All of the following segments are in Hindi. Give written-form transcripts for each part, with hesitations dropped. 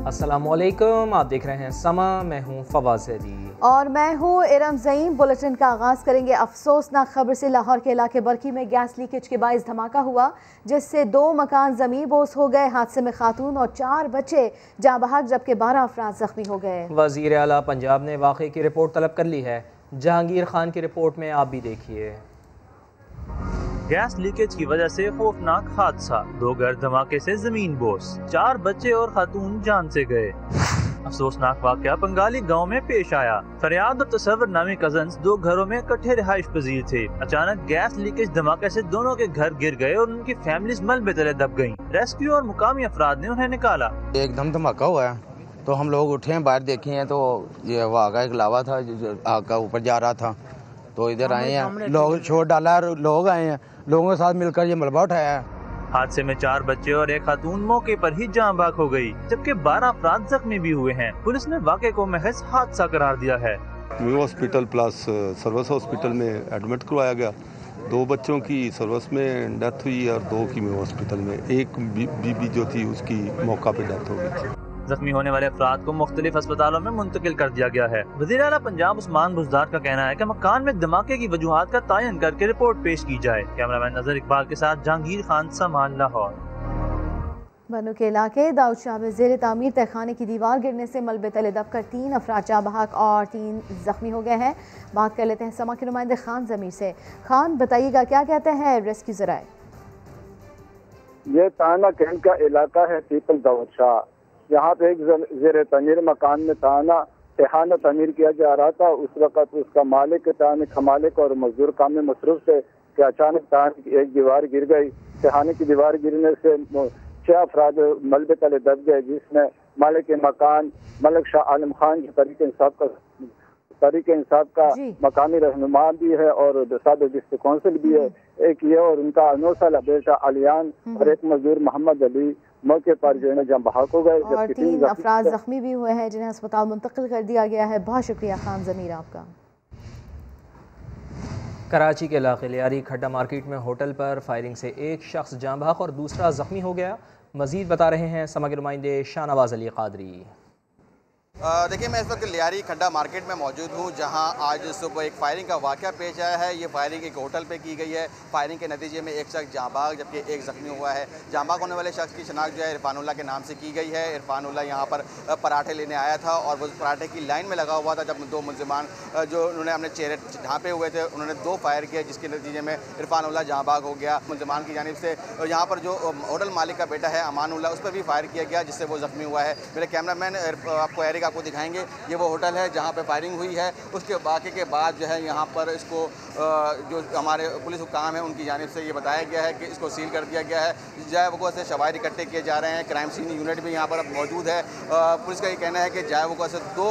अस्सलामुअलैकुम, आप देख रहे हैं समा। मैं हूं फवाज़ ज़ैदी और मैं हूं इरम ज़ईम। बुलेटिन का आगाज़ करेंगे अफसोसनाक खबर से। लाहौर के इलाके बरकी में गैस लीकेज के बाइस धमाका हुआ, जिससे 2 मकान ज़मीन बोस हो गए। हादसे में खातून और 4 बच्चे जाँ बहक, जबकि 12 अफराद जख्मी हो गए। वज़ीर आला पंजाब ने वाक़े की रिपोर्ट तलब कर ली है। जहांगीर खान की रिपोर्ट में आप भी देखिए। गैस लीकेज की वजह से खौफनाक हादसा, 2 घर धमाके से जमीन बोस, 4 बच्चे और खातून जान से गए। अफसोसनाक वाकया बंगाली गांव में पेश आया। फरियाद और तसव्वुर नामी कजन्स 2 घरों में इकट्ठे रिहाइश पजीर थे। अचानक गैस लीकेज धमाके से दोनों के घर गिर गए और उनकी फैमिलीज मलबे तले दब गयी। रेस्क्यू और मुकामी अफराद ने उन्हें निकाला। एकदम धमाका हुआ है तो हम लोग उठे हैं, बाहर देखे हैं तो ये वो आगा एक लावा था जो आग का ऊपर जा रहा था, तो इधर आए हैं, लोग छोड़ डाला और लोग आए हैं, लोगों के साथ मिलकर ये मलबा उठाया है। हादसे में 4 बच्चे और 1 खातून मौके पर ही जान बाग हो गई, जबकि 12 अफराद जख्मी भी हुए हैं। पुलिस ने वाक़े को महज हादसा करार दिया है। New hospital plus service hospital में एडमिट करवाया गया। 2 बच्चों की सर्विस में डेथ हुई और 2 की न्यू हॉस्पिटल में। एक बीबी जो थी उसकी मौका पे डेथ हो गई थी। जख्मी होने वाले अफराद को मुख्तलिफ अस्पतालों में मुंतकिल कर दिया गया है। वज़ीर आला पंजाब उस्मान बुज़दार का कहना है कि मकान में धमाके की वजूहात का तयन करके रिपोर्ट पेश की जाए। कैमरामैन नजर इकबाल के साथ जहांगीर खान, समान, लाहौर। बनू के इलाके दाऊद शाह में ज़ेर तामीर तहखाने की दीवार गिरने से मलबे तले दबकर 3 अफराद जाँ बहक और 3 जख्मी हो गए हैं। बात कर लेते हैं समा के नुमाइंदे खान ज़मीर से। खान, बताइएगा क्या कहते हैं रेस्क्यू ज़राए? ये ताना कैंट का इलाका है, पीपल दाऊद शाह। यहाँ पे एक ज़ेर तमीर मकान में तहाना तमीर किया जा रहा था। उस वक़्त उसका मालिक खमालिक और मजदूर काम में मसरूफ थे कि अचानक तहाने की एक दीवार गिर गई। तहाने की दीवार गिरने से 6 अफराद मलबे तले दब गए, जिसमें मालिक मकान मलिक शाह आलम खान जो तरीके इंसाफ का मकामी रहनुमा भी है और सदर डिस्ट्रिक्ट काउंसिल भी है। एक ये और उनका 9 साल बेटा अलियान और एक मजदूर मोहम्मद अली मौके पर जो है जहाँ बहाक हो गए। और 3 अफराद जख्मी भी हुए हैं जिन्हें अस्पताल मुंतकिल कर दिया गया है। बहुत शुक्रिया खान ज़मीर आपका। कराची के इलाके लियारी खड्डा मार्केट में होटल पर फायरिंग से एक शख्स जाँ बहक और दूसरा जख्मी हो गया। मजीद बता रहे हैं समा के नुमाइंदे शाहनवाज अली कादरी। देखिए, मैं इस वक्त लियारी खड्डा मार्केट में मौजूद हूँ, जहाँ आज सुबह एक फायरिंग का वाक़या पेश आया है। ये फायरिंग एक होटल पे की गई है। फायरिंग के नतीजे में एक शख्स जाँ बहक जबकि एक ज़ख्मी हुआ है। जाँ बहक होने वाले शख्स की शनाख्त जो है इरफानुल्लाह के नाम से की गई है। इरफानुल्लाह यहाँ पर पराठे लेने आया था और वो पराठे की लाइन में लगा हुआ था जब 2 मुलजिमान जो उन्होंने अपने चेहरे ढांपे हुए थे, उन्होंने 2 फायर किए, जिसके नतीजे में इरफानुल्लाह जाँ बहक हो गया। मुलजिमान की जानिब से यहाँ पर जो होटल मालिक का बेटा है अमानुल्लाह, उस पर भी फायर किया गया, जिससे वो ज़ख्मी हुआ है। मेरे कैमरामैन आपको एरिक आपको दिखाएंगे। ये वो होटल है जहाँ पे फायरिंग हुई है। उसके बाकी के बाद जो है यहाँ पर इसको जो हमारे पुलिस हुकाम है उनकी जानिब से ये बताया गया है कि इसको सील कर दिया गया है। जाए वक़्त से शवाहिद इकट्ठे किए जा रहे हैं। क्राइम सीन यूनिट भी यहाँ पर अब मौजूद है। पुलिस का ये कहना है कि जाए वक़्त से 2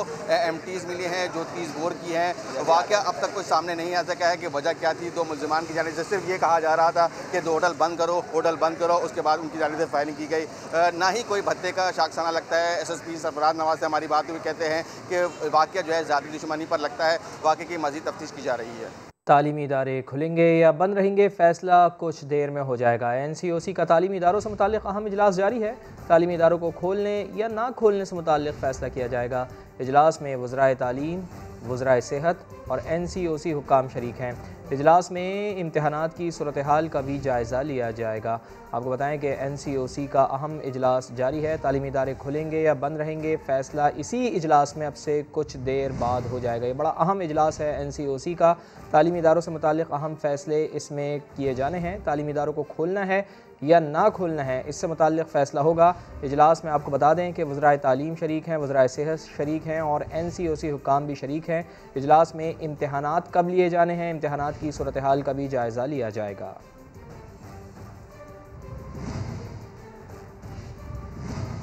MTs मिली हैं जो 30 बोर की हैं। वाक़या अब तक कुछ सामने नहीं आ सका है कि वजह क्या थी। 2 मुलजिमान की जानिब से सिर्फ ये कहा जा रहा था कि 2 होटल बंद करो, होटल बंद करो। उसके बाद उनकी जानिब से फायरिंग की गई। ना ही कोई भत्ते का शाखसाना लगता है। SSP सरफराज नवाज से हमारी बात हुई, कहते हैं कि वाक़या जो है ज़ाती दुश्मनी पर लगता है। वाक़े की मज़ीद तफ्तीश की जा रही है। तालीमी इदारे खुलेंगे या बंद रहेंगे, फैसला कुछ देर में हो जाएगा। NCOC का तालीमी इदारों से मुताल्लिक़ अहम इजलास जारी है। तालीमी इदारों को खोलने या ना खोलने से मुताल्लिक़ फ़ैसला किया जाएगा। इजलास में वज़राए तालीम, वज़राए सेहत और NCOC हुक्काम शरीक हैं। इजलास में इम्तहानात की सूरत हाल का भी जायज़ा लिया जाएगा। आपको बताएं कि NCOC का अहम इजलास जारी है। तालीमी इदारे खुलेंगे या बंद रहेंगे, फ़ैसला इसी इजलास में अब से कुछ देर बाद हो जाएगा। ये बड़ा अहम इजलास है NCOC का। तालीमी इदारों से मुताल्लिक़ अहम फ़ैसले इसमें किए जाने हैं। तालीमी इदारों को खोलना है या ना खोलना है, इससे मुताल्लिक़ फ़ैसला होगा। इजलास में आपको बता दें कि वज़राए तालीम शरीक हैं, वज़राए सेहत शरीक हैं और NCOC हुक्काम भी शरीक हैं। इजलास में इम्तहानात कब लिए जाने हैं, इम्तहानात की सूरत हाल का भी जायज़ा लिया जाएगा।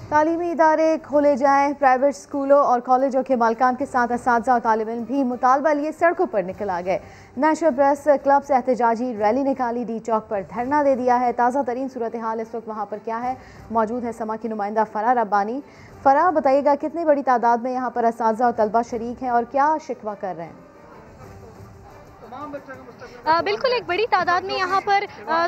तालीमी इदारे खोले जाएँ। प्राइवेट स्कूलों और कॉलेजों के मालिकान के साथ असातिज़ा और तालिब इल्म भी मुतालबा लिए सड़कों पर निकल आ गए। नेशनल प्रेस क्लब से एहतजाजी रैली निकाली, डी चौक पर धरना दे दिया है। ताज़ा तरीन सूरत हाल इस वक्त वहाँ पर क्या है, मौजूद है समा की नुमाइंदा फ़रा रब्बानी। फ़रा, बताइएगा कितनी बड़ी तादाद में यहाँ पर असातिज़ा और तलबा शरीक हैं और क्या शिकवा कर रहे हैं? बिल्कुल, एक बड़ी तादाद में यहाँ पर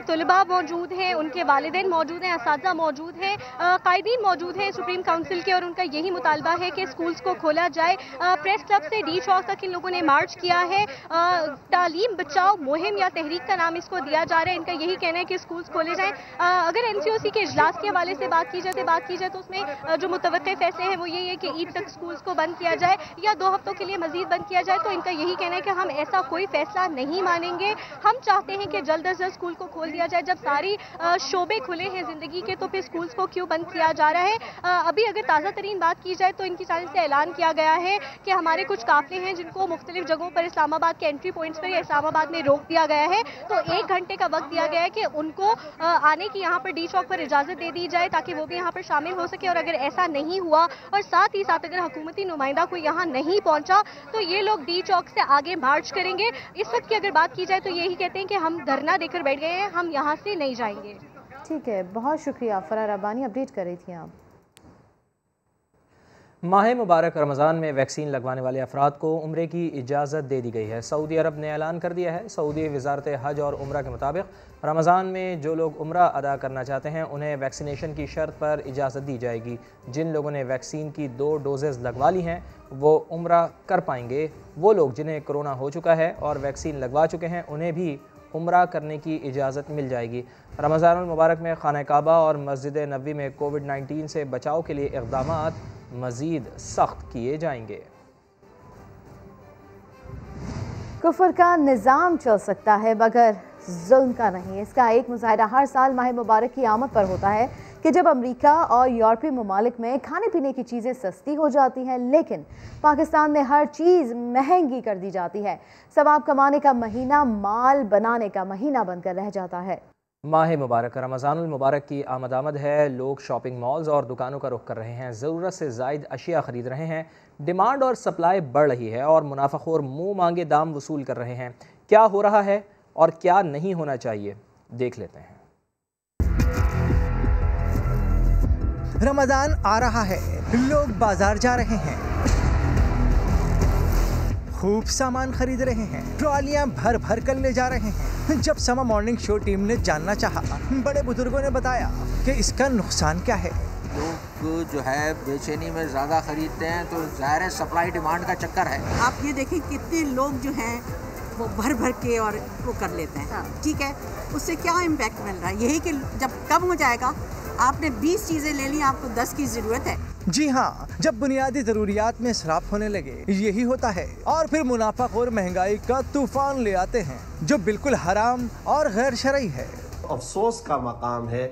तलबा मौजूद हैं, उनके वालिदैन मौजूद हैं, असातिज़ा मौजूद हैं, कायदीन मौजूद हैं सुप्रीम काउंसिल के, और उनका यही मुतालबा है कि स्कूल्स को खोला जाए। प्रेस क्लब से डी चौक तक इन लोगों ने मार्च किया है। तालीम बचाओ मुहिम या तहरीक का नाम इसको दिया जा रहा है। इनका यही कहना है कि स्कूल्स खोले जाएँ। अगर NCOC के इजलास के हवाले से बात की जाए तो उसमें जो मुतवक्के फैसले हैं वो यही है कि ईद तक स्कूल्स को बंद किया जाए या 2 हफ्तों के लिए मजीद बंद किया जाए। तो इनका यही कहना है कि हम ऐसा कोई फैसला नहीं मानेंगे। हम चाहते हैं कि जल्द अज जल्द स्कूल को खोल दिया जाए। जब सारी शोबे खुले हैं ज़िंदगी के तो फिर स्कूल्स को क्यों बंद किया जा रहा है। अभी अगर ताज़ा तरीन बात की जाए तो इनकी जानिब से ऐलान किया गया है कि हमारे कुछ काफिले हैं जिनको मुख्तलिफ जगहों पर इस्लामाबाद के एंट्री पॉइंट्स पर या इस्लामाबाद में रोक दिया गया है। तो 1 घंटे का वक्त दिया गया है कि उनको आने की यहाँ पर डी चौक पर इजाज़त दे दी जाए ताकि वो भी यहाँ पर शामिल हो सके। और अगर ऐसा नहीं हुआ और साथ ही साथ अगर हुकूमती नुमाइंदा कोई यहाँ नहीं पहुँचा तो ये लोग डी चौक से आगे मार्च करेंगे। इस वक्त की अगर बात की जाए तो यही कहते हैं कि हम धरना देकर बैठ गए हैं, हम यहाँ से नहीं जाएंगे। ठीक है, बहुत शुक्रिया फरार रब्बानी, अपडेट कर रही थी आप। माह मुबारक रमज़ान में वैक्सीन लगवाने वाले अफराद को उम्रे की इजाज़त दे दी गई है। सऊदी अरब ने ऐलान कर दिया है। सऊदी वज़ारत हज और उम्रा के मुताबिक रमज़ान में जो लोग उम्रा अदा करना चाहते हैं उन्हें वैक्सीनेशन की शर्त पर इजाज़त दी जाएगी। जिन लोगों ने वैक्सीन की 2 डोजेज़ लगवा ली हैं वो उम्रा कर पाएंगे। वो लोग जिन्हें कोरोना हो चुका है और वैक्सीन लगवा चुके हैं उन्हें भी उम्रा करने की इजाज़त मिल जाएगी। रमज़ानुल मुबारक में खाना काबा और मस्जिद नबवी में कोविड-19 से बचाव के लिए इक़दामात मज़ीद सख्त किए जाएंगे। कुफर का निज़ाम चल सकता है मगर जुल्म का नहीं। इसका एक मुजाहिरा हर साल माह मुबारक की आमद पर होता है कि जब अमेरिका और यूरोपीय ममालिक में खाने पीने की चीज़ें सस्ती हो जाती हैं लेकिन पाकिस्तान में हर चीज़ महंगी कर दी जाती है। सवाब कमाने का महीना माल बनाने का महीना बनकर रह जाता है। माह मुबारक रमज़ानुल मुबारक की आमद है। लोग शॉपिंग मॉल्स और दुकानों का रुख कर रहे हैं, ज़रूरत से ज़ायद अशिया ख़रीद रहे हैं। डिमांड और सप्लाई बढ़ रही है और मुनाफाखोर मुँह मांगे दाम वसूल कर रहे हैं। क्या हो रहा है और क्या नहीं होना चाहिए, देख लेते हैं। रमज़ान आ रहा है, लोग बाजार जा रहे हैं, खूब सामान खरीद रहे हैं, ट्रॉलियां भर भर कर ले जा रहे हैं। जब समा मॉर्निंग शो टीम ने जानना चाहा, बड़े बुजुर्गों ने बताया कि इसका नुकसान क्या है। लोग जो है बेचैनी में ज़्यादा खरीदते हैं तो ज़ाहिर है सप्लाई डिमांड का चक्कर है। आप ये देखें कितने लोग जो हैं वो भर भर के और वो कर लेते हैं। ठीक है, उससे क्या इम्पैक्ट मिल रहा है? यही कि जब कम हो जाएगा, आपने 20 चीज़ें ले ली, आपको 10 की ज़रूरत है। जी हाँ, जब बुनियादी ज़रूरियात में इसराफ होने लगे यही होता है और फिर मुनाफाखोर महंगाई का तूफान ले आते हैं जो बिल्कुल हराम और गैर शरई है। अफसोस का मकाम है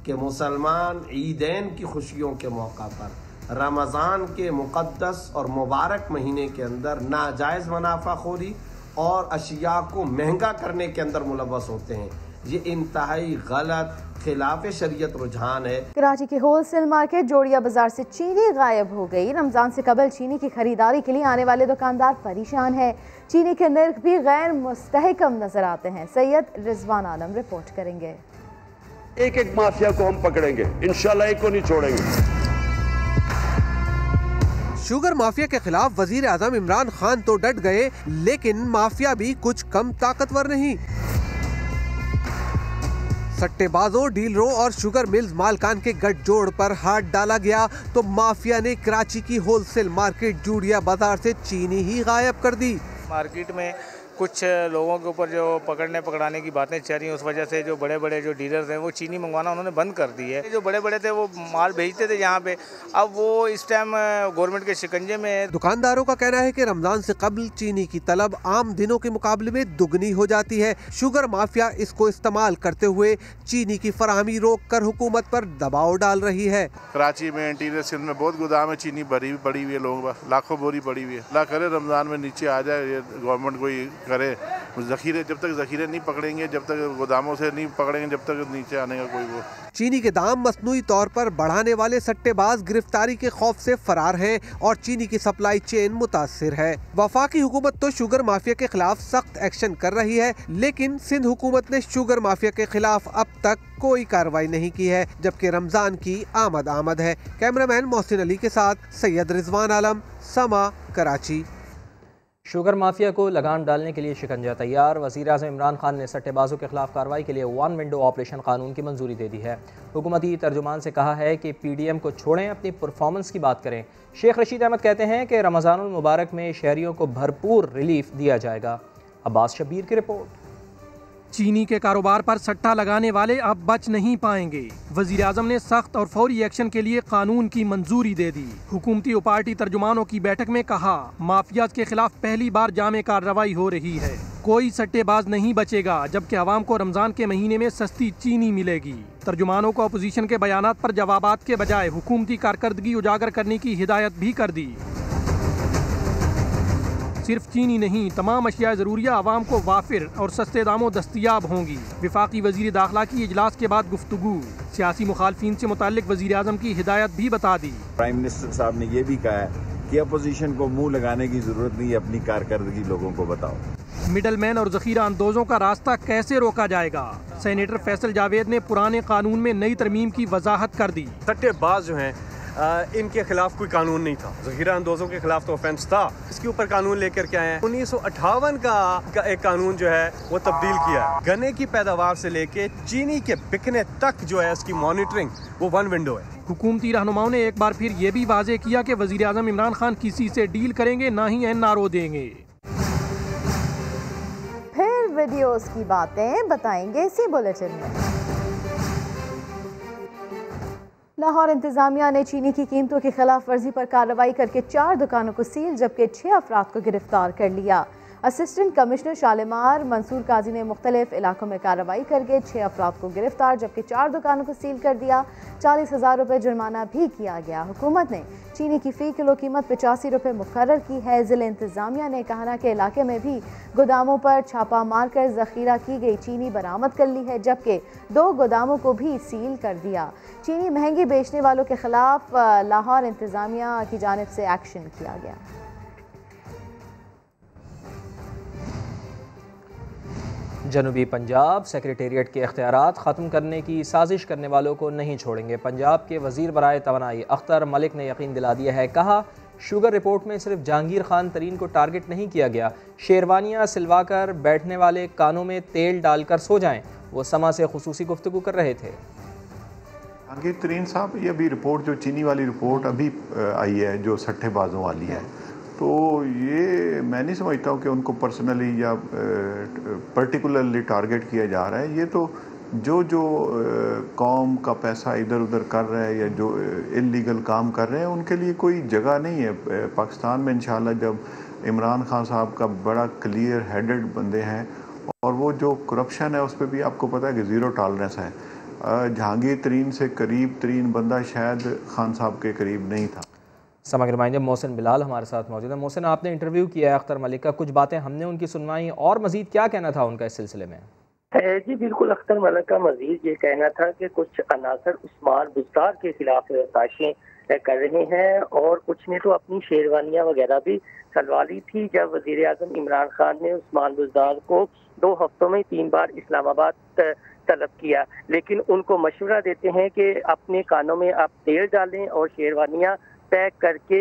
कि मुसलमान ईदैन की खुशियों के मौका पर रमज़ान के मुक़द्दस और मुबारक महीने के अंदर नाजायज़ मुनाफाखोरी और अशिया को महंगा करने के अंदर मुलव्वस होते हैं। ये इंतहाई गलत खिलाफ शरीयत रुझान है। कराची के होलसेल मार्केट जोड़िया बाजार से चीनी गायब हो गई। रमजान से कबल चीनी की खरीदारी के लिए आने वाले दुकानदार परेशान है। चीनी के नर्ख भी गैर मुस्तहकम नजर आते हैं। सैयद रिजवान आलम रिपोर्ट करेंगे। एक एक माफिया को हम पकड़ेंगे, इंशाल्लाह एक को नहीं छोड़ेंगे। शुगर माफिया के खिलाफ वजीर आजम इमरान खान तो डट गए, लेकिन माफिया भी कुछ कम ताकतवर नहीं। सट्टेबाजों, डीलरों और शुगर मिल्स मालकान के गठजोड़ पर हाथ डाला गया तो माफिया ने कराची की होलसेल मार्केट जूड़िया बाजार से चीनी ही गायब कर दी। मार्केट में कुछ लोगों के ऊपर जो पकड़ने पकड़ाने की बातें चल रही हैं, उस वजह से जो बड़े बड़े जो डीलर्स हैं वो चीनी मंगवाना उन्होंने बंद कर दी है। जो बड़े बड़े थे वो माल भेजते थे यहाँ पे, अब वो इस टाइम गवर्नमेंट के शिकंजे में। दुकानदारों का कहना है कि रमजान से कबल चीनी की तलब आम दिनों के मुकाबले में दुगनी हो जाती है। शुगर माफिया इसको इस्तेमाल करते हुए चीनी की फराहमी रोक कर हुकूमत पर दबाव डाल रही है। कराची में इंटीरियर सिंध में बहुत गोदाम है, चीनी भरी पड़ी हुई है, लोगों लाखों बोरी पड़ी हुई है। अल्लाह करे रमजान में नीचे आ जाए, ये गवर्नमेंट कोई करे जखीरे। जब तक जखीरे नहीं पकड़ेंगे, जब तक गोदामों से नहीं पकड़ेंगे, जब तक नीचे आने का कोई वो। चीनी के दाम मसनूई तौर पर बढ़ाने वाले सट्टेबाज गिरफ्तारी के खौफ से फरार हैं और चीनी की सप्लाई चेन मुतासिर है। वफाकी हुकूमत तो शुगर माफिया के खिलाफ सख्त एक्शन कर रही है, लेकिन सिंध हुकूमत ने शुगर माफिया के खिलाफ अब तक कोई कार्रवाई नहीं की है, जबकि रमजान की आमद है। कैमरामैन मोहसिन अली के साथ सैयद रिजवान आलम, समा, कराची। शुगर माफिया को लगाम डालने के लिए शिकंजा तैयार। वज़ीर-ए-आज़म इमरान खान ने सट्टेबाजों के खिलाफ कार्रवाई के लिए वन विंडो ऑपरेशन कानून की मंजूरी दे दी है। हुकूमती तर्जुमान से कहा है कि PDM को छोड़ें, अपनी परफॉर्मेंस की बात करें। शेख रशीद अहमद कहते हैं कि रमज़ानुल मुबारक में शहरियों को भरपूर रिलीफ दिया जाएगा। अब्बास शब्बीर की रिपोर्ट। चीनी के कारोबार पर सट्टा लगाने वाले अब बच नहीं पाएंगे। वजीर आजम ने सख्त और फौरी एक्शन के लिए कानून की मंजूरी दे दी। हुकूमती और पार्टी तर्जुमानों की बैठक में कहा, माफियाज के खिलाफ पहली बार जामे कार्रवाई हो रही है। कोई सट्टेबाज नहीं बचेगा, जबकि आवाम को रमजान के महीने में सस्ती चीनी मिलेगी। तर्जुमानों को अपोजिशन के बयानात पर जवाबात के बजाय हुकूमती कारकर्दगी उजागर करने की हिदायत भी कर दी। सिर्फ चीनी नहीं, तमाम अशिया ज़रूरिया आवाम को वाफिर और सस्ते दामों दस्तयाब होंगी। विफाकी वजीर दाखिला की इजलास के बाद गुफ्तगू, सियासी मुखालफिन से मुताल्लिक वजीर आज़म की हिदायत भी बता दी। प्राइम मिनिस्टर साहब ने ये भी कहा है कि अपोजिशन को मुंह लगाने की जरूरत नहीं है, अपनी कारकर्दगी लोगों को बताओ। मिडल मैन और जखीरा अंदोजों का रास्ता कैसे रोका जाएगा? सेनेटर फैसल जावेद ने पुराने कानून में नई तरमीम की वजाहत कर दी। सट्टेबाज जो हैं इनके खिलाफ कोई कानून नहीं था, जखीरा अंदोजों के खिलाफ तो ऑफेंस था। इसके ऊपर कानून लेकर के आए हैं। 1958 का एक कानून जो है वो तब्दील किया है। गन्ने की पैदावार से लेके चीनी के बिकने तक जो है इसकी मॉनिटरिंग वो वन विंडो है। हुकूमती रहनुमाओं ने एक बार फिर ये भी वाजे किया कि वजीर आजम इमरान खान किसी से डील करेंगे, ना ही NRO देंगे। फिर वीडियोस की बातें बताएंगे इसी बुलेटिन में। लाहौर इंतजामिया ने चीनी की कीमतों की खिलाफ वर्जी पर कार्रवाई करके 4 दुकानों को सील, जबकि 6 अफराद को गिरफ्तार कर लिया। असिस्टेंट कमिश्नर शालिमार मंसूर काजी ने मुख्तलिफ इलाकों में कार्रवाई करके 6 अफराद को गिरफ्तार, जबकि 4 दुकानों को सील कर दिया। 40,000 रुपये जुर्माना भी किया गया। हुकूमत ने चीनी की फ़ी किलो कीमत 85 रुपये मुकर्रर की है। ज़िला इंतजामिया ने कहना के इलाके में भी गोदामों पर छापा मारकर ज़ख़ीरा की गई चीनी बरामद कर ली है, जबकि 2 गोदामों को भी सील कर दिया। चीनी महंगी बेचने वालों के खिलाफ लाहौर इंतजामिया की जानिब से एक्शन किया गया। जनूबी पंजाब सेक्रेटेरिएट के इख्तियारात ख़त्म करने की साजिश करने वालों को नहीं छोड़ेंगे। पंजाब के वज़ीर बराए तवानाई अख्तर मलिक ने यकीन दिला दिया है। कहा, शुगर रिपोर्ट में सिर्फ जहांगीर खान तरीन को टारगेट नहीं किया गया। शेरवानियाँ सिलवाकर बैठने वाले कानों में तेल डालकर सो जाएं। वो समा से खुसूसी गुफ्तगू कर रहे थे। जहांगीर तरीन साहब, ये अभी रिपोर्ट जो चीनी वाली रिपोर्ट अभी आई है, जो सट्टेबाजों वाली है, तो ये मैं नहीं समझता हूँ कि उनको पर्सनली या पर्टिकुलरली टारगेट किया जा रहा है। ये तो जो कौम का पैसा इधर उधर कर रहे हैं या जो इलीगल काम कर रहे हैं, उनके लिए कोई जगह नहीं है पाकिस्तान में। इंशाल्लाह जब इमरान खान साहब का बड़ा क्लियर हेडेड बंदे हैं और वो जो करप्शन है उस पर भी आपको पता है कि ज़ीरो टॉलरेंस है। जहांगीर तरीन से करीब तरीन बंदा शायद खान साहब के करीब नहीं था। समग्र मायने मोहसिन बिलाल हमारे साथ मौजूद है। मोहसिन, आपने इंटरव्यू किया है अख्तर मलिक का, कुछ बातें हमने उनकी सुनवाई, और मजीद क्या कहना था उनका इस सिलसिले में? जी बिल्कुल, अख्तर मलिक का मजीद ये कहना था कि कुछ अनासर उस्मान बुज़दार के खिलाफ साजिशें कर रहे हैं और कुछ ने तो अपनी शेरवानियाँ वगैरह भी सलवा ली थी। जब वज़ीर आज़म इमरान खान ने उस्मान बुज़दार को 2 हफ्तों में 3 बार इस्लामाबाद तलब किया, लेकिन उनको मशवरा देते हैं कि अपने कानों में आप तेल डालें और शेरवानियाँ पैक करके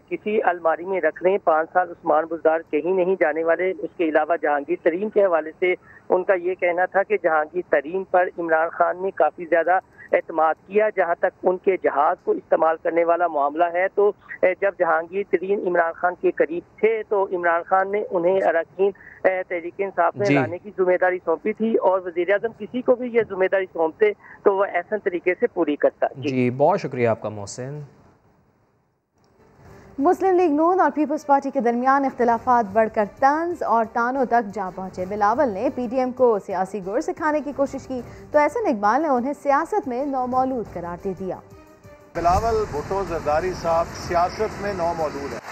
किसी अलमारी में रख लें। 5 साल उस्मान बुज़दार कहीं नहीं जाने वाले। उसके अलावा जहांगीर तरीन के हवाले से उनका ये कहना था कि जहांगीर तरीन पर इमरान खान ने काफ़ी ज़्यादा एतमाद किया। जहाँ तक उनके जहाज़ को इस्तेमाल करने वाला मामला है, तो जब जहांगीर तरीन इमरान खान के करीब थे तो इमरान खान ने उन्हें अरकान तहरीक इंसाफ में लाने की जिम्मेदारी सौंपी थी और वज़ीर आज़म किसी को भी ये जिम्मेदारी सौंपते तो वह ऐसा तरीके से पूरी करता। जी बहुत शुक्रिया आपका मोहसिन। मुस्लिम लीग नून और पीपल्स पार्टी के दरमियान इख्तिलाफात बढ़कर तंज और तानों तक जा पहुंचे। बिलावल ने PDM को सियासी गुर सिखाने की कोशिश की तो एहसन इकबाल ने उन्हें सियासत में नौमौलूद करार दे दिया। बिलावल भुट्टो जरदारी साहब सियासत में नौमौलूद है।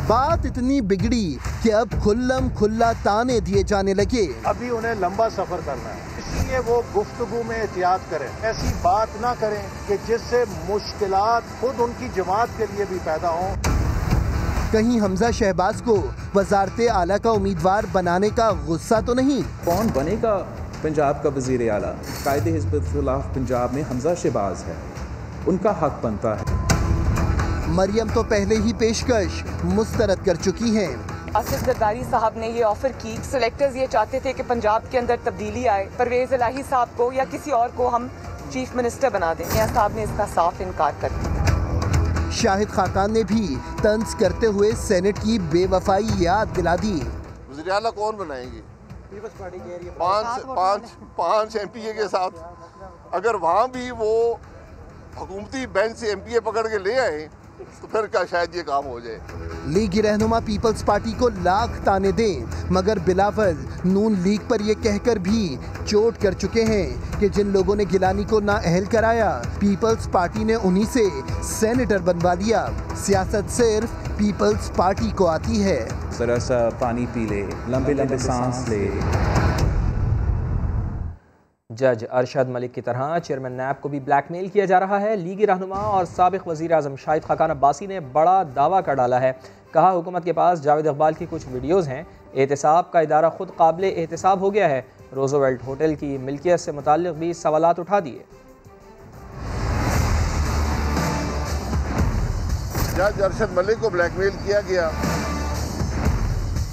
बात इतनी बिगड़ी कि अब खुल्लम खुल्ला ताने दिए जाने लगे। अभी उन्हें लंबा सफर करना है, इसलिए वो गुफ्तगू में एहतियात करें, ऐसी बात ना करें कि जिससे मुश्किलात खुद उनकी जमात के लिए भी पैदा हों। कहीं हमजा शहबाज को वजारत आला का उम्मीदवार बनाने का गुस्सा तो नहीं? कौन बनेगा पंजाब का वजीर आला? कायदे हिज़्ब-उल-खिलाफ पंजाब में हमजा शहबाज है, उनका हक बनता है। मरियम तो पहले ही पेशकश मुस्तरद कर चुकी हैं। आसिफ जरदारी साहब ने ये ऑफर की। सिलेक्टर्स ये चाहते थे कि पंजाब के अंदर तब्दीली आए, परवेज इलाही साहब को या किसी और को हम चीफ मिनिस्टर बना दें। मियां साहब ने इसका साफ इनकार कर दिया। शाहिद खाकान ने भी तंज करते हुए सेनेट की बेवफाई याद दिला दी। वज़ीर आला कौन बनाएंगे? पांच MPA के साथ, अगर वहाँ भी वो हुकूमती बेंच से MPA पकड़ के ले आए तो फिर क्या शायद ये काम हो जाए। लीगी रहनुमा पीपल्स पार्टी को लाख ताने दें, मगर बिलावल नून लीग पर ये कहकर भी चोट कर चुके हैं कि जिन लोगों ने गिलानी को नाअहल कराया, पीपल्स पार्टी ने उन्हीं से सेनेटर बनवा लिया। सियासत सिर्फ पीपल्स पार्टी को आती है। जरा सा पानी पी ले, लंबे लंबे सांस ले। जज अरशद मलिक की तरह चेयरमैन नैब को भी ब्लैकमेल किया जा रहा है। लीगी रहनुमा और साबिक वज़ीर आज़म शाहिद खाकान अब्बासी ने बड़ा दावा कर डाला है। कहा हुकूमत के पास जावेद इकबाल की कुछ वीडियोज़ हैं। एहतसाब का इदारा खुद काबिल एहतसाब हो गया है। रोज़वेल्ट होटल की मिल्कियत से मुताल्लिक़ भी सवालात उठा दिए। जज अरशद मलिक को ब्लैकमेल किया गया,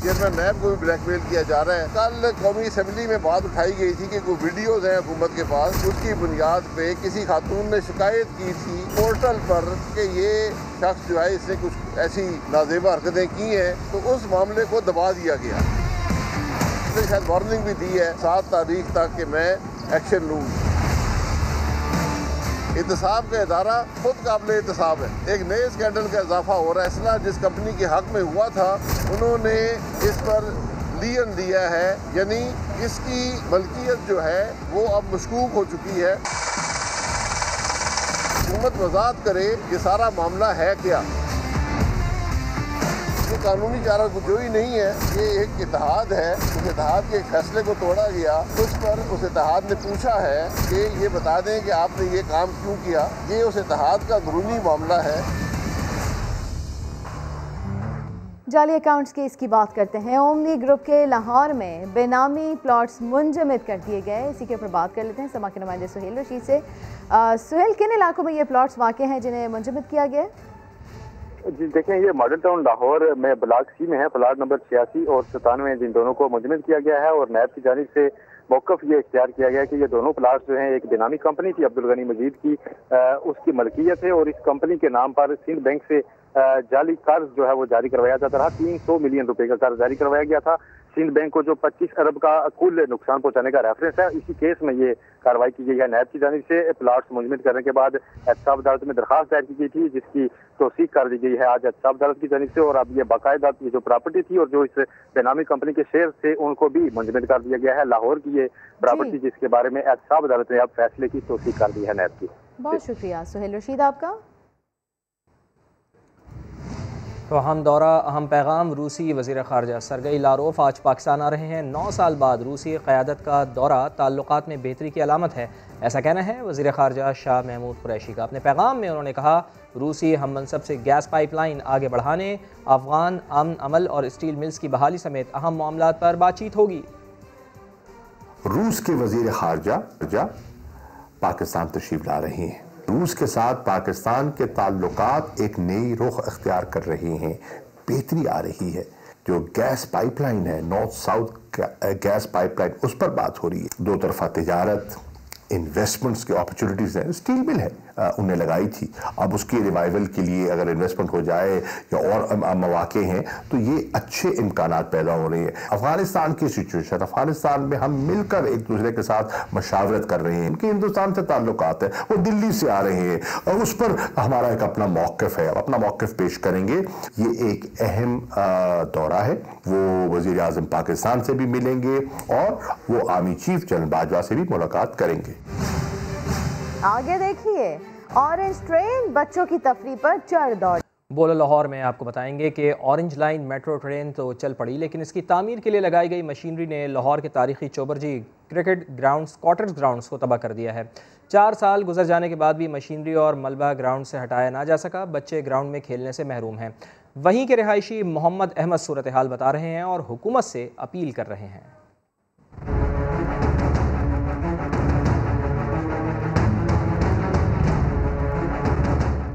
चेयरमैन नैब को भी ब्लैकमेल किया जा रहा है। कल कौमी असम्बली में बात उठाई गई थी कि कोई वीडियोज़ हैं हुकूमत के पास, उसकी बुनियाद पे किसी खातून ने शिकायत की थी पोर्टल पर कि ये शख्स जो है इसने कुछ ऐसी नाजेबा हरकतें की हैं, तो उस मामले को दबा दिया गया। उसने शायद वार्निंग भी दी है 7 तारीख तक कि मैं एक्शन लूँगी। एहतसाब का इदारा खुद काबिल एहतसाब है। एक नए स्कैंडल का इजाफा हो रहा है। इसला जिस कंपनी के हक में हुआ था, उन्होंने इस पर लियन दिया है, यानी इसकी मलकियत जो है वो अब मशकूक हो चुकी है। हुकूमत वजाहत करे ये सारा मामला है क्या। ये कानूनी चारागुजोई नहीं है, ये एक इत्तेहाद है। उस इत्तेहाद के एक फैसले को तोड़ा गया, उस पर उस इत्तेहाद ने पूछा है कि ये बता दें कि आपने ये काम क्यों किया। ये उस इत्तेहाद का अंदरूनी मामला है। जाली अकाउंट्स केस की बात करते हैं। ओमनी ग्रुप के लाहौर में बेनामी प्लॉट्स मुंजमद कर दिए गए। इसी के ऊपर बात कर लेते हैं समा के नुमाइंदे सुहेल रशीद से। सुहेल, किन इलाकों में ये प्लॉट्स वाक़ हैं जिन्हें मुंजमद किया गया? जी देखें, ये मॉडल टाउन लाहौर में ब्लॉक C में है। प्लाट नंबर 86 और 97 जिन दोनों को मुंजमद किया गया है और नैब की जानिब से मौक़िफ़ ये इख्तियार किया गया कि ये दोनों प्लाट जो हैं एक बेनामी कंपनी थी अब्दुल गनी मजीद की, उसकी मलकियत है और इस कंपनी के नाम पर सिंध बैंक से जाली कर्ज जो है वो जारी करवाया जाता रहा। 300 मिलियन रुपए का कर्ज जारी करवाया गया था सिंध बैंक को, जो 25 अरब का कुल नुकसान पहुंचाने का रेफरेंस है। इसी केस में ये कार्रवाई की गई है। नैब की जानिब से प्लाट्स मुंजमद करने के बाद एहतसाब अदालत में दरखास्त दायर की गई थी, जिसकी तौसीक कर दी गई है आज एहतसाब अदालत की जानिब से। और अब ये बाकायदा ये जो प्रॉपर्टी थी और जो इस बेनामी कंपनी के शेयर थे उनको भी मुंजमद कर दिया गया है। लाहौर की ये प्रॉपर्टी जिसके बारे में एहतसाब अदालत ने अब फैसले की तौसीक कर दी है नैब की। बहुत शुक्रिया सुहेल रशीद आपका। तो अहम दौरा अहम पैगाम। रूसी वज़ीर ख़ारजा सरगई लारोफ आज पाकिस्तान आ रहे हैं। 9 साल बाद रूसी क़यादत का दौरा ताल्लुकात में बेहतरी की अलामत है, ऐसा कहना है वज़ीर ख़ारजा शाह महमूद कुरैशी का। अपने पैगाम में उन्होंने कहा, रूसी हम मनसब से गैस पाइपलाइन आगे बढ़ाने, अफ़गान अमन अमल और स्टील मिल्स की बहाली समेत अहम मामलात पर बातचीत होगी। रूस के वज़ीर ख़ारजा पाकिस्तान तशरीफ़ ला रहे हैं। रूस के साथ पाकिस्तान के ताल्लुकात एक नई रुख अख्तियार कर रहे हैं, बेहतरी आ रही है। जो गैस पाइपलाइन है, नॉर्थ साउथ गैस पाइपलाइन, उस पर बात हो रही है। दो तरफा तिजारत, इन्वेस्टमेंट्स की अपॉर्चुनिटीज़ हैं। स्टील मिल है उन्हें लगाई थी, अब उसकी रिवाइवल के लिए अगर इन्वेस्टमेंट हो जाए या और मौके हैं तो ये अच्छे इम्कानात पैदा हो रहे हैं। अफगानिस्तान की सिचुएशन, अफगानिस्तान में हम मिलकर एक दूसरे के साथ मशावरत कर रहे हैं। इनके हिंदुस्तान से ताल्लुकात है, वो दिल्ली से आ रहे हैं और उस पर हमारा एक अपना मौक़िफ़ है, अपना मौक़िफ़ पेश करेंगे। ये एक अहम दौरा है। वो वज़ीर आज़म पाकिस्तान से भी मिलेंगे और वो आर्मी चीफ जनरल बाजवा से भी मुलाकात करेंगे। आगे देखिए, ऑरेंज ट्रेन बच्चों की तफरीह पर चढ़ दौड़। बोलो लाहौर में आपको बताएंगे कि ऑरेंज लाइन मेट्रो ट्रेन तो चल पड़ी, लेकिन इसकी तामीर के लिए लगाई गई मशीनरी ने लाहौर के तारीखी चौबरजी क्रिकेट ग्राउंड क्वार्टर्स ग्राउंड्स को तबाह कर दिया है। 4 साल गुजर जाने के बाद भी मशीनरी और मलबा ग्राउंड से हटाया ना जा सका। बच्चे ग्राउंड में खेलने से महरूम हैं। वहीं के रिहायशी मोहम्मद अहमद सूरत हाल बता रहे हैं और हुकूमत से अपील कर रहे हैं।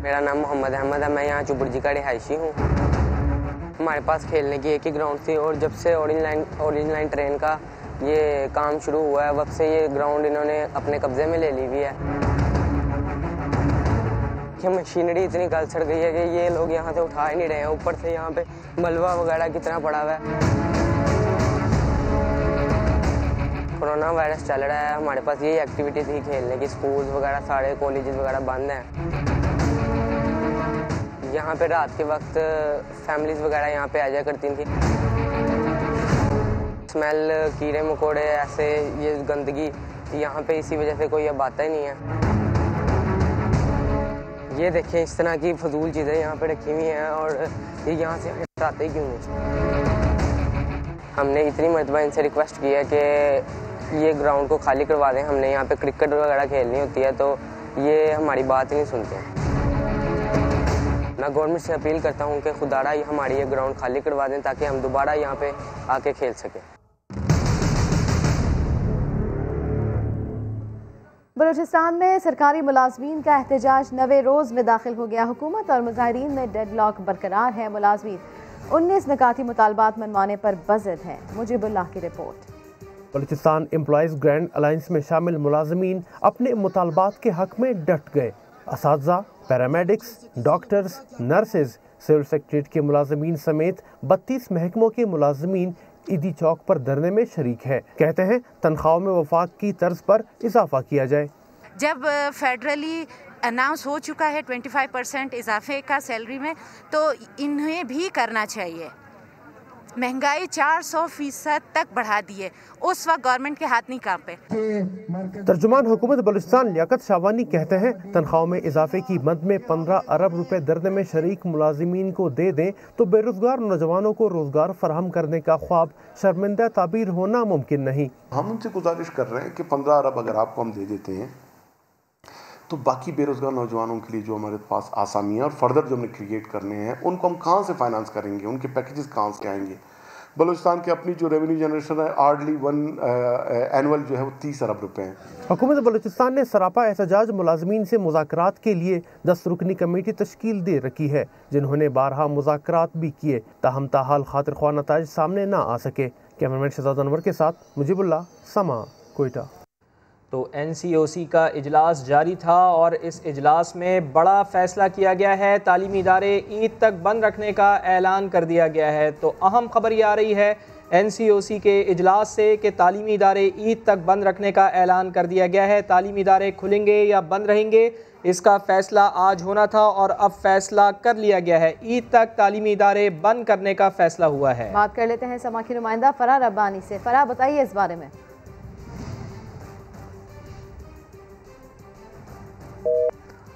मेरा नाम मोहम्मद अहमद है, मैं यहाँ चुबुर्जी का रिहायशी हूँ। हमारे पास खेलने की एक ही ग्राउंड थी और जब से ऑरेंज लाइन ट्रेन का ये काम शुरू हुआ है वक्त से ये ग्राउंड इन्होंने अपने कब्जे में ले ली हुई है। कि मशीनरी इतनी गल सड़ गई है कि ये लोग यहाँ से उठा ही नहीं रहे हैं। ऊपर से यहाँ पे मलबा वगैरह कितना पड़ा हुआ है। कोरोना वायरस चल रहा है, हमारे पास यही एक्टिविटी थी खेलने की। स्कूल्स वगैरह सारे कॉलेजेस वगैरह बंद हैं। यहाँ पे रात के वक्त फैमिलीज वगैरह यहाँ पे आ जाया करती थी। स्मेल, कीड़े मकोड़े, ऐसे ये गंदगी यहाँ पे इसी वजह से कोई अब आता ही नहीं है। ये देखें इस तरह की फजूल चीज़ें यहाँ पे रखी हुई हैं और ये यहाँ से हटाते ही क्यों नहीं। हमने इतनी मरतबा इनसे रिक्वेस्ट की है कि ये ग्राउंड को खाली करवा दें। हमने यहाँ पे क्रिकेट वगैरह खेलनी होती है तो ये हमारी बात नहीं सुनते हैं। मैं गवर्नमेंट से अपील करता हूँ कि खुदारा हमारी ये ग्राउंड खाली करवा दें ताकि हम दोबारा यहाँ पे आके खेल सकें। बलूचिस्तान में सरकारी मुलाजमीन का एहतजाज 9वें रोज़ में दाखिल हो गया। हुकूमत और मुजाहिरीन में डेडलॉक बरकरार है। मुलाजमीन 19 निकाती मुतालबात मनवाने पर बज़द हैं। मुजीबुल्लाह की report. Balochistan employees grand alliance में शामिल मुलाजमीन अपने मुतालबात के हक में डट गए। असातिज़ा, paramedics, doctors, nurses, civil secretariat के मुलाजमीन समेत 32 महकमों के मुलाजमीन ईदी चौक पर धरने में शरीक है। कहते हैं तनख्वाहों में वफाक की तर्ज पर इजाफा किया जाए। जब फेडरली अनाउंस हो चुका है 25% इजाफे का सैलरी में, तो इन्हें भी करना चाहिए। महंगाई 400% तक बढ़ा दी है, उस वक्त गवर्नमेंट के हाथ नहीं कांपे। तर्जुमान हुकूमत बलूचिस्तान लियाकत शाहवानी कहते हैं तनख्वाहों में इजाफे की मद में 15 अरब रुपए धरने में शरीक मुलाजिमीन को दे दें तो बेरोजगार नौजवानों को रोजगार फराहम करने का ख्वाब शर्मिंदा ताबीर होना मुमकिन नहीं। हम उनसे गुजारिश कर रहे हैं कि 15 अरब अगर आपको हम दे देते हैं तो बाकी बेरोजगार नौजवानों के लिए जो हमारे पास आसामियाँ और फर्दर जो हमने क्रिएट करने हैं उनको हम कहाँ से फाइनेंस करेंगे, उनके पैकेजेस कहाँ से आएंगे। बलूचिस्तान की अपनी जो रेवेन्यू जनरेशन है हार्डली एनुअल जो है वो 30 अरब रुपए हैं। हुकूमत बलूचिस्तान ने सरापा एहतजाज मुलाजमीन से मुज़ाकरात के लिए 10 रुकनी कमेटी तश्कील दे रखी है, जिन्होंने बारहा मुज़ाकरात भी किए, ताहम ताहाल खातिर ख्वाह नताइज सामने ना आ सके। कैमरामैन शहजाद अनवर के साथ मुजीबुल्लाह, समा, कोयटा। तो NCOC का इजलास जारी था और इस इजलास में बड़ा फैसला किया गया है। तालीमी इदारे ईद तक बंद रखने का ऐलान कर दिया गया है। तो अहम खबर ये आ रही है NCOC के इजलास से कि तालीमी इदारे ईद तक बंद रखने का ऐलान कर दिया गया है। तालीमी इदारे खुलेंगे या बंद रहेंगे, इसका फ़ैसला आज होना था और अब फैसला कर लिया गया है। ईद तक तालीमी इदारे बंद करने का फैसला हुआ है। बात कर लेते हैं समा की नुमाइंदा फराह रब्बानी से। फराह, बताइए इस बारे में।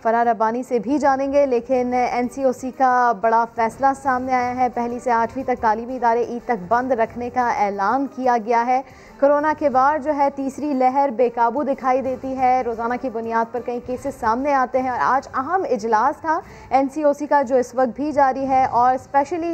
फराह रब्बानी से भी जानेंगे, लेकिन NCOC का बड़ा फैसला सामने आया है। पहली से 8वीं तक तालीमी इदारे ईद तक बंद रखने का ऐलान किया गया है। कोरोना के बाद जो है तीसरी लहर बेकाबू दिखाई देती है। रोज़ाना की बुनियाद पर कई केसेस सामने आते हैं और आज अहम इजलास था NCOC का जो इस वक्त भी जारी है और स्पेशली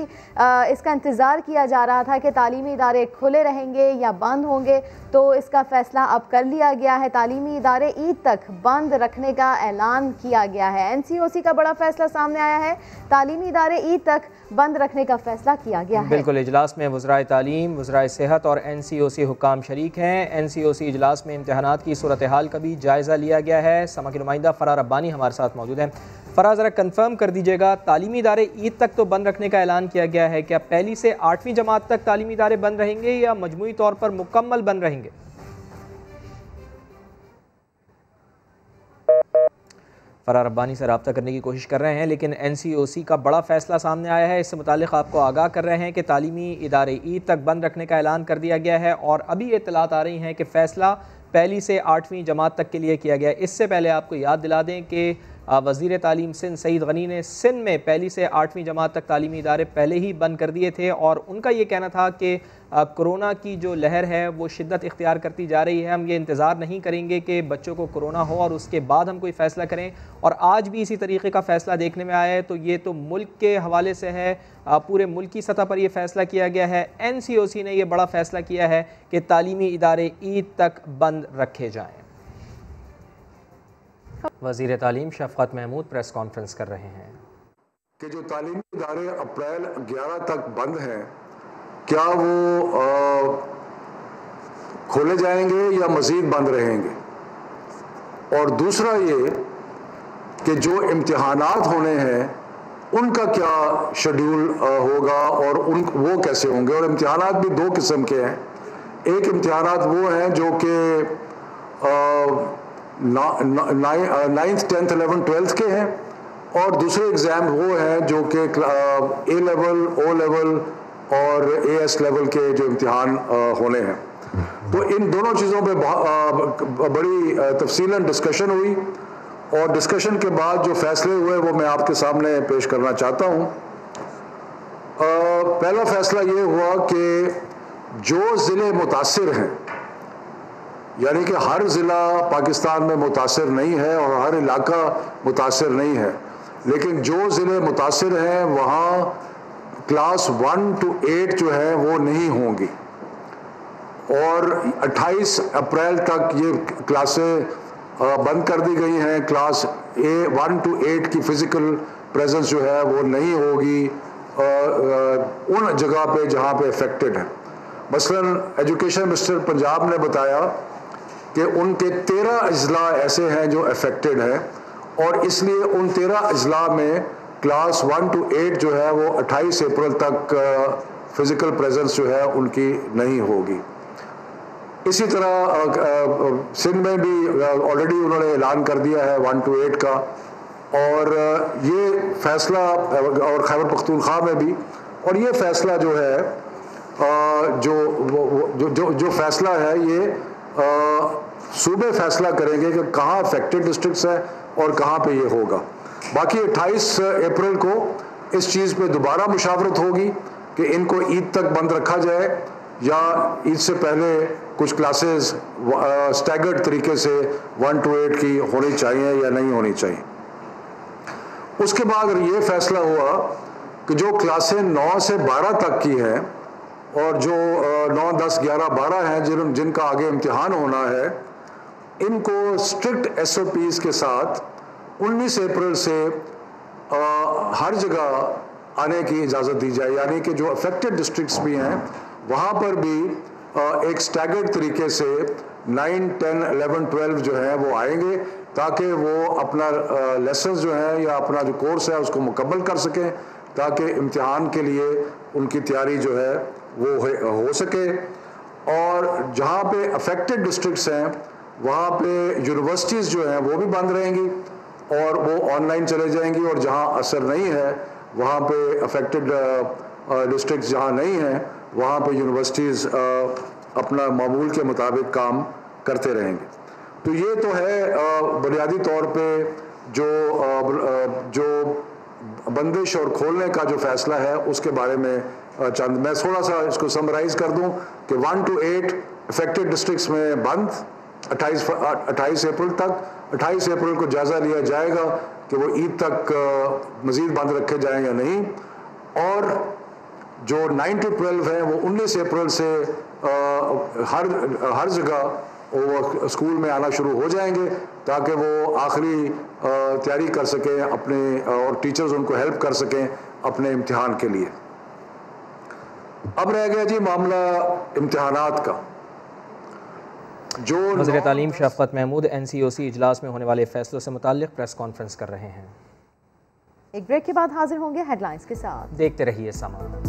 इसका इंतज़ार किया जा रहा था कि तालीमी इदारे खुले रहेंगे या बंद होंगे, तो इसका फ़ैसला अब कर लिया गया है। तालीमी इदारे ईद तक बंद रखने का ऐलान किया गया है। NCOC का बड़ा फैसला सामने आया है, तालीमी इदारे ईद तक बंद रखने का फैसला किया गया है। बिल्कुल, इजलास में वज़राए तालीम, वज़राए सेहत और NCOC हुक्काम शरीक हैं। NCOC इजलास में इम्तहानात की सूरत हाल का भी जायज़ा लिया गया है। समा की नुमाइंदा फराह रब्बानी हमारे साथ मौजूद हैं। फराह, ज़रा कंफर्म कर दीजिएगा, तालीमी इदारे ईद तक तो बंद रखने का ऐलान किया गया है, क्या पहली से 8वीं जमात तक तालीमी इदारे बंद रहेंगे या मजमूई तौर पर मुकम्मल बंद रहेंगे? फराह रब्बानी से रब्ता करने की कोशिश कर रहे हैं, लेकिन NCOC का बड़ा फैसला सामने आया है। इससे मुतालिक आपको आगाह कर रहे हैं कि तालीमी इदारे ईद तक बंद रखने का ऐलान कर दिया गया है और अभी इत्तलात आ रही हैं कि फ़ैसला पहली से 8वीं जमात तक के लिए किया गया है। इससे पहले आपको याद दिला दें कि वज़ीर तालीम सिंध सईद गनी ने सिंध में पहली से 8वीं जमात तक तालीमी इदारे पहले ही बंद कर दिए थे और उनका ये कहना था कि कोरोना की जो लहर है वो शिद्दत इख्तियार करती जा रही है। हम ये इंतज़ार नहीं करेंगे कि बच्चों को कोरोना हो और उसके बाद हम कोई फ़ैसला करें, और आज भी इसी तरीके का फ़ैसला देखने में आया है। तो ये तो मुल्क के हवाले से है, पूरे मुल्क की सतह पर यह फ़ैसला किया गया है। NCOC ने यह बड़ा फ़ैसला किया है कि तालीमी इदारे ईद तक बंद रखे जाएँ। वज़ीर तालीम शफ़क़त महमूद प्रेस कॉन्फ्रेंस कर रहे हैं कि जो तालीमी इदारे अप्रैल 11 तक बंद हैं, क्या वो खोले जाएंगे या मज़ीद बंद रहेंगे। और दूसरा ये कि जो इम्तिहानात होने हैं उनका क्या शेड्यूल होगा और वो कैसे होंगे। और इम्तिहानात भी दो किस्म के हैं। एक इम्तिहानात वो हैं जो कि 9th 10th 11th 12th के हैं, और दूसरे एग्ज़ाम वो हैं जो कि A लेवल, O लेवल और AS लेवल के जो इम्तिहान होने हैं। तो इन दोनों चीज़ों पे बड़ी तफसीलन डिस्कशन हुई, और डिस्कशन के बाद जो फैसले हुए वो मैं आपके सामने पेश करना चाहता हूँ। पहला फैसला ये हुआ कि जो ज़िले मुतासिर हैं, यानी कि हर ज़िला पाकिस्तान में मुतासिर नहीं है और हर इलाका मुतासिर नहीं है, लेकिन जो ज़िले मुतासिर हैं वहाँ क्लास 1 to 8 जो है वो नहीं होंगी, और 28 अप्रैल तक ये क्लासें बंद कर दी गई हैं। क्लास 1 to 8 की फ़िज़िकल प्रेजेंस जो है वो नहीं होगी उन जगह पे जहाँ पे अफेक्टेड है। मसलन एजुकेशन मिनिस्टर पंजाब ने बताया कि उनके 13 अजला ऐसे हैं जो अफेक्टेड हैं, और इसलिए उन 13 अजला में क्लास 1 to 8 जो है वो 28 अप्रैल तक फ़िज़िकल प्रेजेंस जो है उनकी नहीं होगी। इसी तरह सिंध में भी ऑलरेडी उन्होंने ऐलान कर दिया है 1 to 8 का, और ये फैसला, और खैबर पख्तूनख्वा में भी, और ये फैसला जो है जो फैसला है ये सूबे फैसला करेंगे कि कहाँ अफेक्टेड डिस्ट्रिक्ट्स हैं और कहाँ पे ये होगा। बाकी 28 अप्रैल को इस चीज़ पे दोबारा मुशावरत होगी कि इनको ईद तक बंद रखा जाए या ईद से पहले कुछ क्लासेस स्टैगर्ड तरीके से 1 to 8 की होनी चाहिए या नहीं होनी चाहिए। उसके बाद अगर ये फैसला हुआ कि जो क्लासें 9 से 12 तक की हैं और जो 9, 10, 11, 12 हैं जिनका आगे इम्तिहान होना है, इनको स्ट्रिक्ट SOPs के साथ 19 अप्रैल से हर जगह आने की इजाज़त दी जाए, यानी कि जो अफेक्टेड डिस्ट्रिक्ट्स भी हैं वहाँ पर भी एक स्टैगर्ड तरीके से 9, 10, 11, 12 जो है वो आएंगे, ताकि वो अपना लेसन्स जो है या अपना जो कोर्स है उसको मुकम्मल कर सकें, ताकि इम्तिहान के लिए उनकी तैयारी जो है वो हो सके। और जहाँ पे अफेक्टेड डिस्ट्रिक्ट्स हैं वहाँ पे यूनिवर्सिटीज़ जो हैं वो भी बंद रहेंगी और वो ऑनलाइन चले जाएंगी, और जहाँ असर नहीं है वहाँ पे अफेक्टेड डिस्ट्रिक्ट्स जहाँ नहीं हैं वहाँ पे यूनिवर्सिटीज़ अपना मामूल के मुताबिक काम करते रहेंगे। तो ये तो है बुनियादी तौर पे जो बंदिश और खोलने का जो फैसला है उसके बारे में चंद मैं थोड़ा सा इसको समराइज कर दूं कि 1 to 8 अफेक्टेड डिस्ट्रिक्ट्स में बंद 28 अप्रैल तक। 28 अप्रैल को जायज़ा लिया जाएगा कि वो ईद तक मज़ीद बंद रखे जाएँ या नहीं, और जो 9 to 12 है वो 19 अप्रैल से हर जगह वो स्कूल में आना शुरू हो जाएंगे, ताकि वो आखिरी तैयारी कर सकें अपने, और टीचर्स उनको हेल्प कर सकें अपने इम्तिहान के लिए। अब रह गया जी मामला इम्तिहानात का। जो वज़ीर तालीम शफ़क़त महमूद NCOC इजलास में होने वाले फैसलों से मुताल्लिक़ प्रेस कॉन्फ्रेंस कर रहे हैं। एक ब्रेक के बाद हाजिर होंगे हेडलाइंस के साथ। देखते रहिए समा।